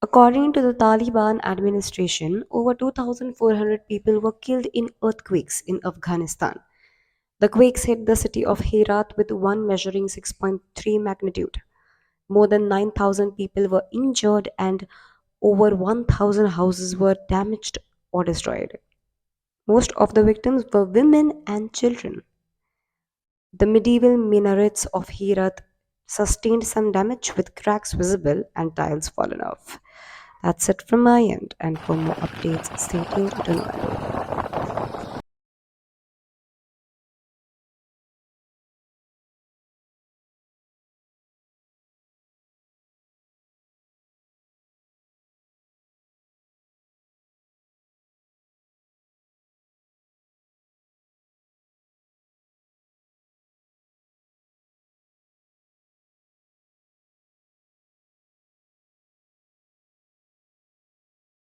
According to the Taliban administration, over 2,400 people were killed in earthquakes in Afghanistan. The quakes hit the city of Herat with one measuring 6.3 magnitude. More than 9,000 people were injured and over 1,000 houses were damaged or destroyed. Most of the victims were women and children. The medieval minarets of Herat sustained some damage with cracks visible and tiles fallen off. That's it from my end, and for more updates, stay tuned to Noel.